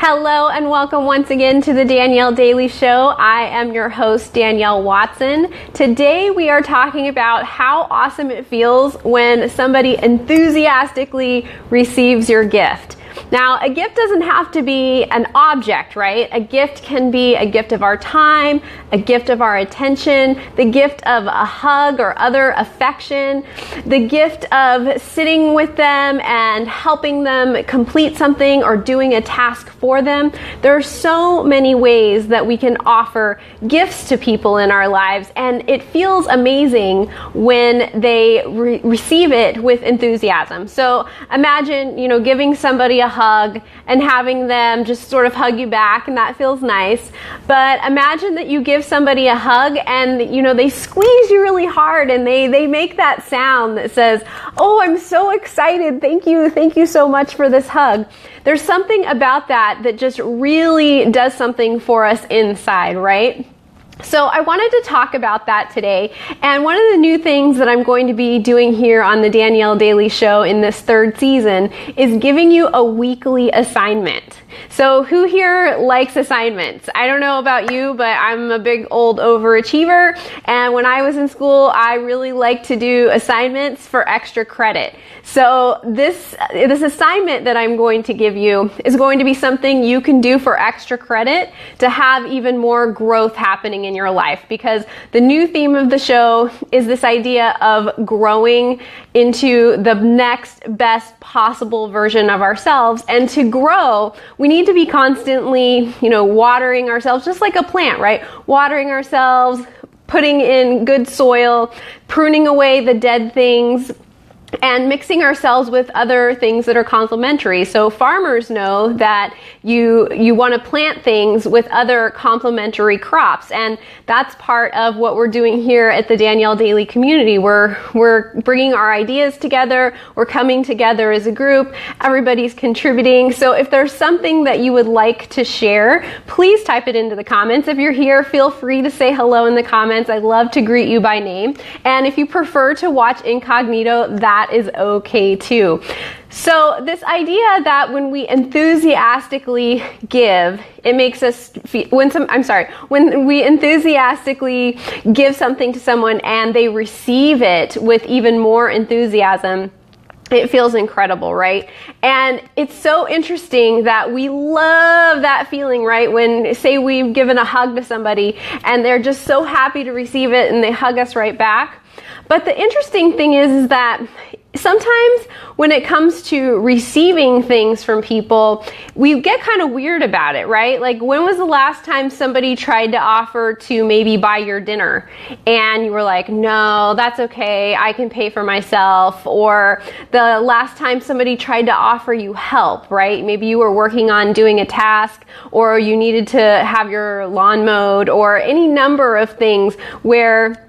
Hello and welcome once again to the Danielle Daily Show. I am your host, Danielle Watson. Today we are talking about how awesome it feels when somebody enthusiastically receives your gift. Now, a gift doesn't have to be an object, right? A gift can be a gift of our time, a gift of our attention, the gift of a hug or other affection, the gift of sitting with them and helping them complete something or doing a task for them. There are so many ways that we can offer gifts to people in our lives, and it feels amazing when they receive it with enthusiasm. So imagine, giving somebody a hug and having them just sort of hug you back, and that feels nice. But imagine that you give somebody a hug and they squeeze you really hard and they make that sound that says, "Oh, I'm so excited. Thank you so much for this hug." There's something about that just really does something for us inside, right? So I wanted to talk about that today, and one of the new things that I'm going to be doing here on the Danielle Daily Show in this third season is giving you a weekly assignment. So who here likes assignments? I don't know about you, but I'm a big old overachiever, and when I was in school, I really liked to do assignments for extra credit. So this assignment that I'm going to give you is going to be something you can do for extra credit to have even more growth happening in your life, because the new theme of the show is this idea of growing into the next best possible version of ourselves. And to grow, we need to be constantly, watering ourselves just like a plant, right? Watering ourselves, putting in good soil, pruning away the dead things, and mixing ourselves with other things that are complementary. So farmers know that you want to plant things with other complementary crops, and that's part of what we're doing here at the Danielle Daily community. We're bringing our ideas together, we're coming together as a group, everybody's contributing. So if there's something that you would like to share, please type it into the comments. If you're here, feel free to say hello in the comments. I'd love to greet you by name. And if you prefer to watch incognito, that is okay too. So this idea that when we enthusiastically give, it makes us feel, when we enthusiastically give something to someone and they receive it with even more enthusiasm, it feels incredible, right? And it's so interesting that we love that feeling, right? When, say, we've given a hug to somebody and they're just so happy to receive it and they hug us right back. But the interesting thing is that sometimes when it comes to receiving things from people, we get kind of weird about it, right? Like, when was the last time somebody tried to offer to maybe buy your dinner and you were like, "No, that's okay, I can pay for myself"? Or the last time somebody tried to offer you help, right? Maybe you were working on doing a task, or you needed to have your lawn mowed, or any number of things where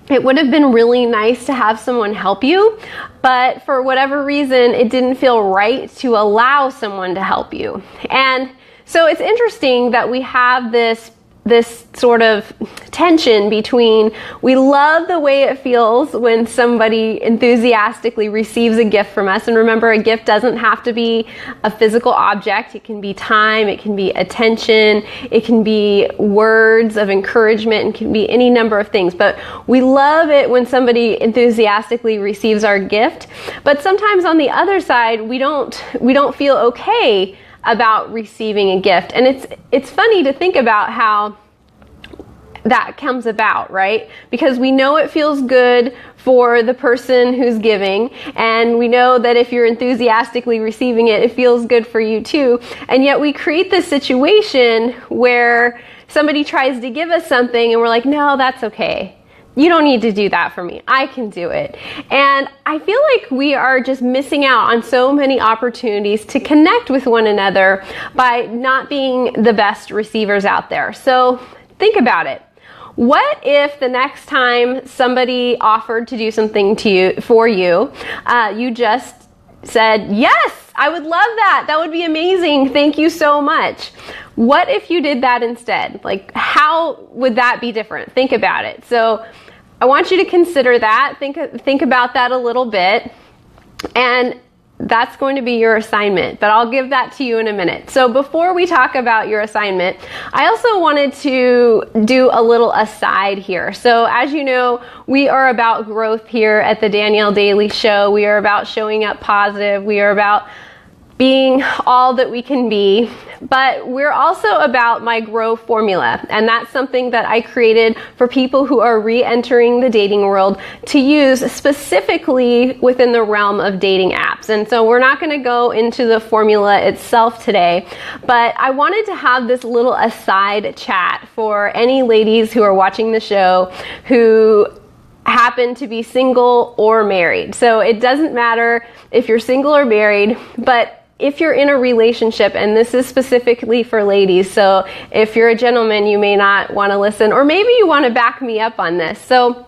it would have been really nice to have someone help you, but for whatever reason, it didn't feel right to allow someone to help you. And so it's interesting that we have this sort of tension between, we love the way it feels when somebody enthusiastically receives a gift from us. And remember, a gift doesn't have to be a physical object. It can be time, it can be attention, it can be words of encouragement, it can be any number of things. But we love it when somebody enthusiastically receives our gift. But sometimes on the other side, we don't feel okay about receiving a gift. And it's funny to think about how that comes about, right? Because we know it feels good for the person who's giving, and we know that if you're enthusiastically receiving it, it feels good for you too. And yet we create this situation where somebody tries to give us something and we're like, "No, that's okay. You don't need to do that for me. I can do it." And I feel like we are just missing out on so many opportunities to connect with one another by not being the best receivers out there. So think about it. What if the next time somebody offered to do something for you, you just said, "Yes, I would love that. That would be amazing. Thank you so much." What if you did that instead? Like, how would that be different? Think about it. So I want you to consider that. Think about that a little bit. And that's going to be your assignment, but I'll give that to you in a minute. So before we talk about your assignment, I also wanted to do a little aside here. So as you know, we are about growth here at the Danielle Daily Show. We are about showing up positive. We are about being all that we can be, but we're also about my Grow formula, and that's something that I created for people who are re-entering the dating world to use specifically within the realm of dating apps. And so we're not going to go into the formula itself today, but I wanted to have this little aside chat for any ladies who are watching the show who happen to be single or married. So it doesn't matter if you're single or married, but if you're in a relationship, and this is specifically for ladies, so if you're a gentleman, you may not want to listen, or maybe you want to back me up on this. So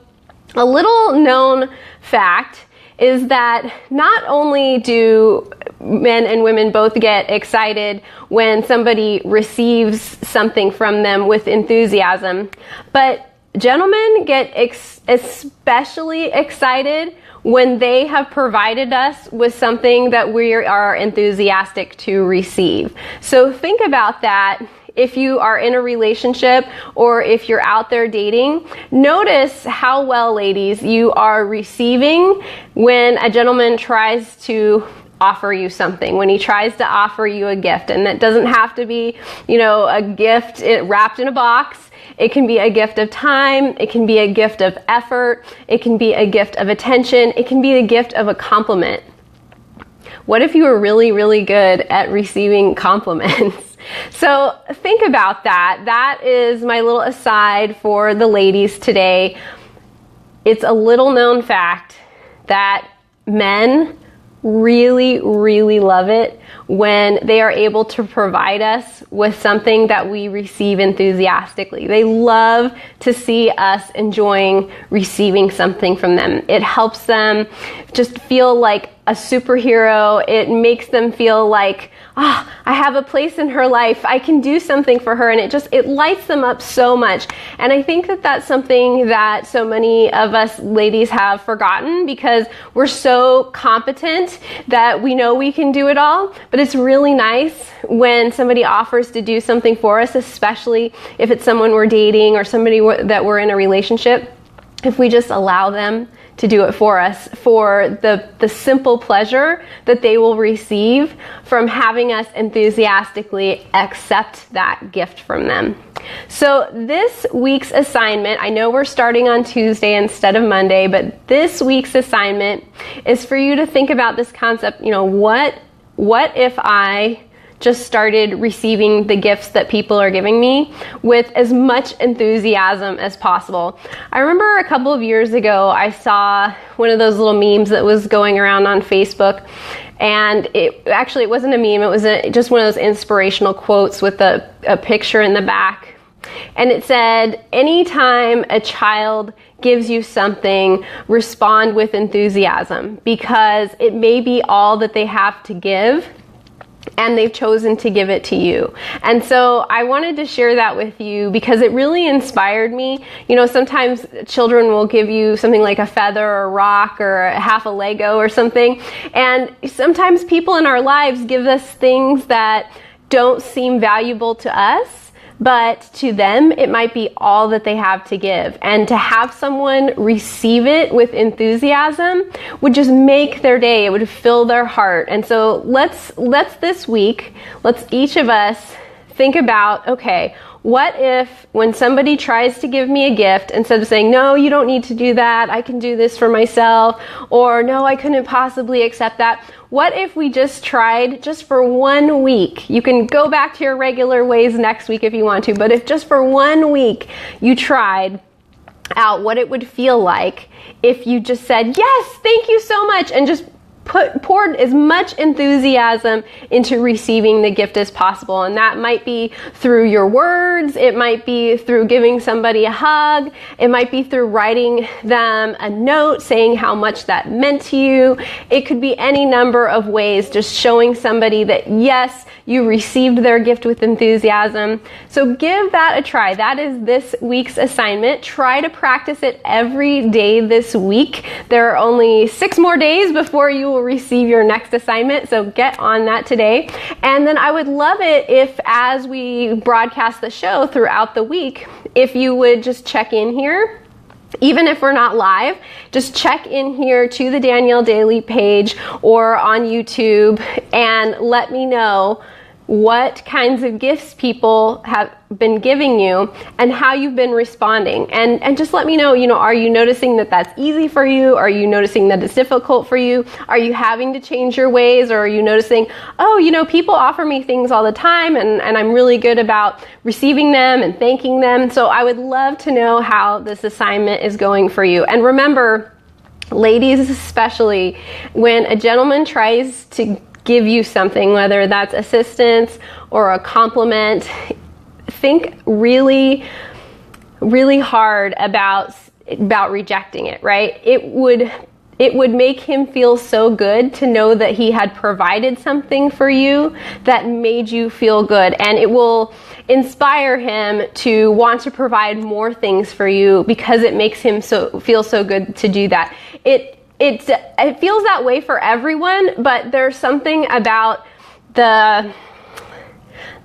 a little known fact is that not only do men and women both get excited when somebody receives something from them with enthusiasm, but gentlemen get especially excited when they have provided us with something that we are enthusiastic to receive. So think about that. If you are in a relationship or if you're out there dating, notice how well, ladies, you are receiving when a gentleman tries to offer you something, when he tries to offer you a gift. And that doesn't have to be, a gift wrapped in a box. It can be a gift of time. It can be a gift of effort. It can be a gift of attention. It can be a gift of a compliment. What if you were really, really good at receiving compliments? So think about that. That is my little aside for the ladies today. It's a little known fact that men really, really love it when they are able to provide us with something that we receive enthusiastically. They love to see us enjoying receiving something from them. It helps them just feel like a superhero. It makes them feel like, I have a place in her life. I can do something for her. And it lights them up so much. And I think that that's something that so many of us ladies have forgotten because we're so competent that we know we can do it all. But it's really nice when somebody offers to do something for us, especially if it's someone we're dating or somebody that we're in a relationship, if we just allow them to do it for us for the simple pleasure that they will receive from having us enthusiastically accept that gift from them. So this week's assignment, I know we're starting on Tuesday instead of Monday, but this week's assignment is for you to think about this concept, what if I just started receiving the gifts that people are giving me with as much enthusiasm as possible. I remember a couple of years ago, I saw one of those little memes that was going around on Facebook, and it wasn't a meme, it was just one of those inspirational quotes with a picture in the back. And it said, anytime a child gives you something, respond with enthusiasm, because it may be all that they have to give, and they've chosen to give it to you. And so I wanted to share that with you because it really inspired me. Sometimes children will give you something like a feather or a rock or half a Lego or something. And sometimes people in our lives give us things that don't seem valuable to us, but to them, it might be all that they have to give. And to have someone receive it with enthusiasm would just make their day. It would fill their heart. And so let's this week, let's each of us think about, okay, what if when somebody tries to give me a gift, instead of saying, no, you don't need to do that, I can do this for myself, or no, I couldn't possibly accept that. What if we just tried just for 1 week? You can go back to your regular ways next week if you want to, but if just for 1 week you tried out what it would feel like if you just said, yes, thank you so much, and just poured as much enthusiasm into receiving the gift as possible. And that might be through your words, it might be through giving somebody a hug, it might be through writing them a note saying how much that meant to you. It could be any number of ways, just showing somebody that yes, you received their gift with enthusiasm. So give that a try. That is this week's assignment. Try to practice it every day this week. There are only 6 more days before you will receive your next assignment, so get on that today. And then I would love it if, as we broadcast the show throughout the week, if you would just check in here. Even if we're not live, just check in here to the Danielle Daily page or on YouTube and let me know what kinds of gifts people have been giving you and how you've been responding. And just let me know, are you noticing that that's easy for you? Are you noticing that it's difficult for you? Are you having to change your ways? Or are you noticing, people offer me things all the time and I'm really good about receiving them and thanking them. So I would love to know how this assignment is going for you. And remember, ladies especially, when a gentleman tries to give you something, whether that's assistance or a compliment, think really, really hard about rejecting it, right? It would make him feel so good to know that he had provided something for you that made you feel good, and it will inspire him to want to provide more things for you because it makes him feel so good to do that. It feels that way for everyone, but there's something about the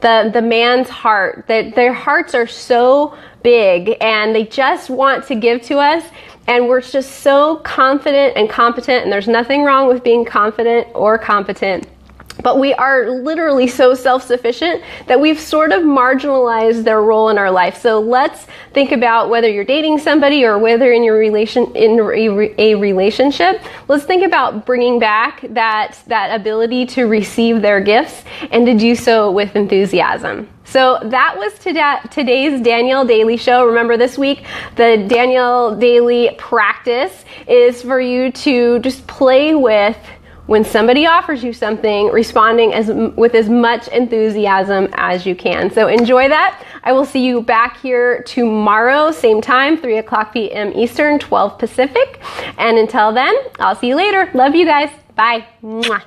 man's heart, that their hearts are so big and they just want to give to us, and we're just so confident and competent, and there's nothing wrong with being confident or competent. But we are literally so self-sufficient that we've sort of marginalized their role in our life. So let's think about whether you're dating somebody or whether in a relationship. Let's think about bringing back that ability to receive their gifts and to do so with enthusiasm. So that was today's Danielle Daily Show. Remember, this week, the Danielle Daily practice is for you to just play with, when somebody offers you something, responding with as much enthusiasm as you can. So enjoy that. I will see you back here tomorrow, same time, 3 o'clock p.m. Eastern, 12 Pacific. And until then, I'll see you later. Love you guys. Bye. Mwah.